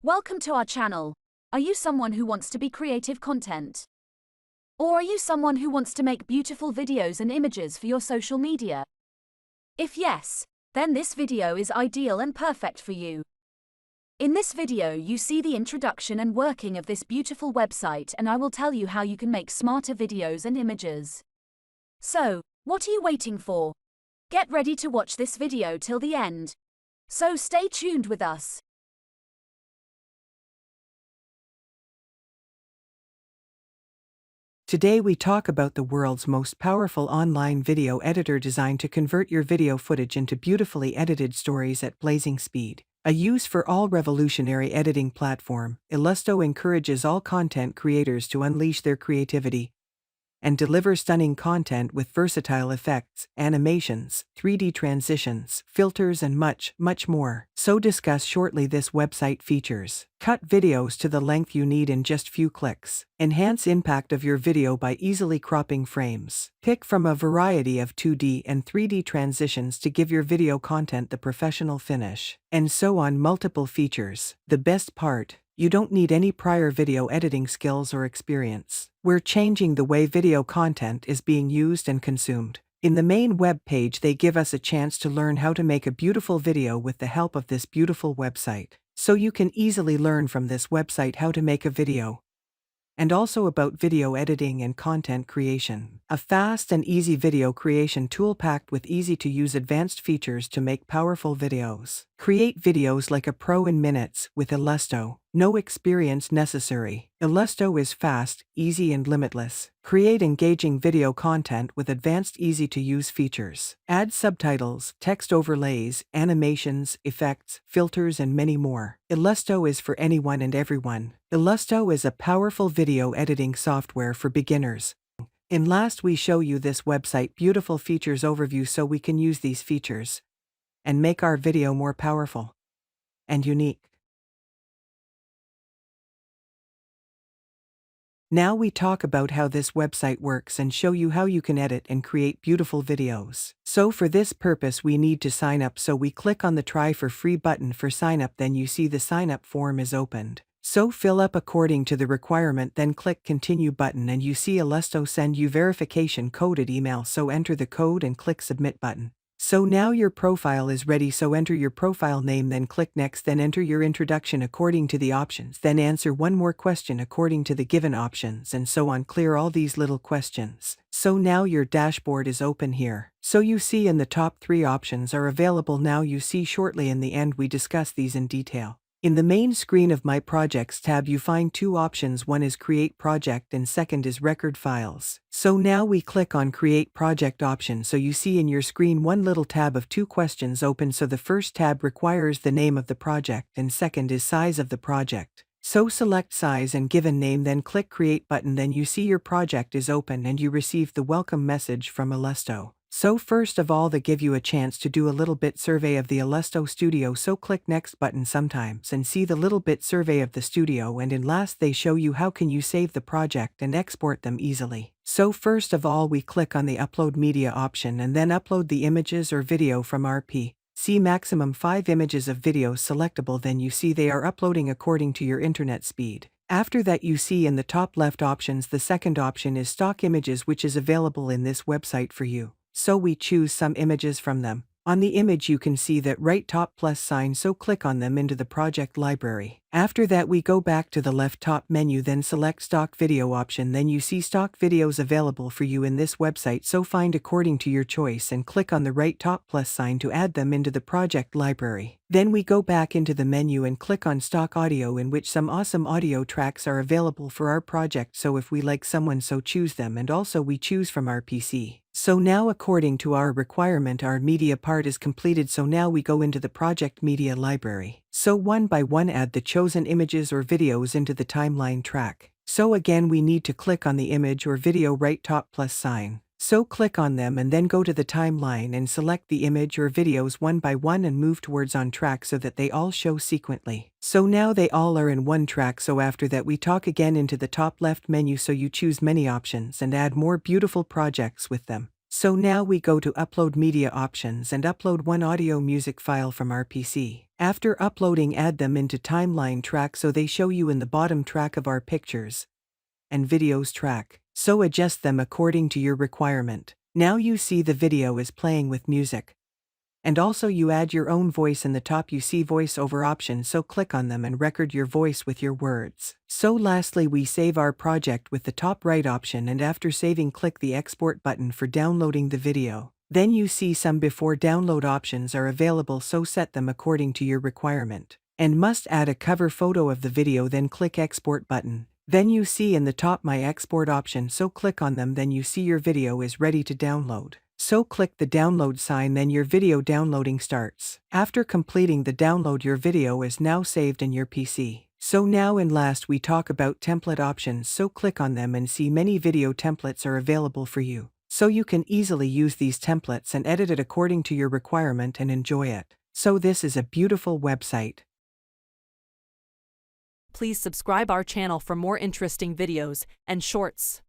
Welcome to our channel. Are you someone who wants to be creative content? Or are you someone who wants to make beautiful videos and images for your social media? If yes, then this video is ideal and perfect for you. In this video you see the introduction and working of this beautiful website, and I will tell you how you can make smarter videos and images. So, what are you waiting for? Get ready to watch this video till the end. So stay tuned with us. Today we talk about the world's most powerful online video editor designed to convert your video footage into beautifully edited stories at blazing speed. A use for all revolutionary editing platform, Illusto encourages all content creators to unleash their creativity and deliver stunning content with versatile effects, animations, 3D transitions, filters and much more. So discuss shortly this website features. Cut videos to the length you need in just few clicks. Enhance impact of your video by easily cropping frames. Pick from a variety of 2D and 3D transitions to give your video content the professional finish. And so on. Multiple features. The best part, you don't need any prior video editing skills or experience. We're changing the way video content is being used and consumed. In the main web page they give us a chance to learn how to make a beautiful video with the help of this beautiful website. So you can easily learn from this website how to make a video. And also about video editing and content creation. A fast and easy video creation tool packed with easy-to-use advanced features to make powerful videos. Create videos like a pro in minutes with Illusto. No experience necessary. Illusto is fast, easy and limitless. Create engaging video content with advanced easy-to-use features. Add subtitles, text overlays, animations, effects, filters and many more. Illusto is for anyone and everyone. Illusto is a powerful video editing software for beginners. In last we show you this website beautiful features overview so we can use these features and make our video more powerful and unique. Now we talk about how this website works and show you how you can edit and create beautiful videos. So for this purpose we need to sign up, so we click on the try for free button for sign up, then you see the sign up form is opened. So fill up according to the requirement, then click continue button and you see Illusto send you verification coded email, so enter the code and click submit button. So now your profile is ready, so enter your profile name, then click next, then enter your introduction according to the options, then answer one more question according to the given options and so on. Clear all these little questions. So now your dashboard is open here. So you see in the top 3 options are available now. You see shortly in the end we discuss these in detail. In the main screen of My Projects tab you find 2 options, one is Create Project and second is Record Files. So now we click on Create Project option, so you see in your screen one little tab of 2 questions open, so the first tab requires the name of the project and second is size of the project. So select size and given name, then click Create button, then you see your project is open and you receive the welcome message from Illusto. So first of all they give you a chance to do a little bit survey of the Illusto Studio, so click next button sometimes and see the little bit survey of the studio, and in last they show you how can you save the project and export them easily. So first of all we click on the upload media option and then upload the images or video from RP. See maximum 5 images of video selectable, then you see they are uploading according to your internet speed. After that you see in the top left options the second option is stock images, which is available in this website for you. So we choose some images from them. On the image you can see that right top plus sign, so click on them into the project library. After that we go back to the left top menu, then select stock video option, then you see stock videos available for you in this website, so find according to your choice and click on the right top plus sign to add them into the project library. Then we go back into the menu and click on stock audio, in which some awesome audio tracks are available for our project, so if we like someone so choose them, and also we choose from our PC. So now according to our requirement our media part is completed, so now we go into the project media library. So one by one add the chosen images or videos into the timeline track. So again we need to click on the image or video right top plus sign. So click on them and then go to the timeline and select the image or videos one by one and move towards on track so that they all show sequentially. So now they all are in one track, so after that we talk again into the top left menu, so you choose many options and add more beautiful projects with them. So now we go to upload media options and upload one audio music file from our PC. After uploading, add them into timeline track so they show you in the bottom track of our pictures and videos track. So adjust them according to your requirement. Now you see the video is playing with music. And also you add your own voice. In the top you see voiceover options, so click on them and record your voice with your words. So lastly we save our project with the top right option, and after saving click the export button for downloading the video. Then you see some before download options are available, so set them according to your requirement. And must add a cover photo of the video, then click export button. Then you see in the top my export option, so click on them, then you see your video is ready to download. So click the download sign, then your video downloading starts. After completing the download, your video is now saved in your PC. So now and last we talk about template options, so click on them and see many video templates are available for you. So you can easily use these templates and edit it according to your requirement and enjoy it. So this is a beautiful website. Please subscribe our channel for more interesting videos and shorts.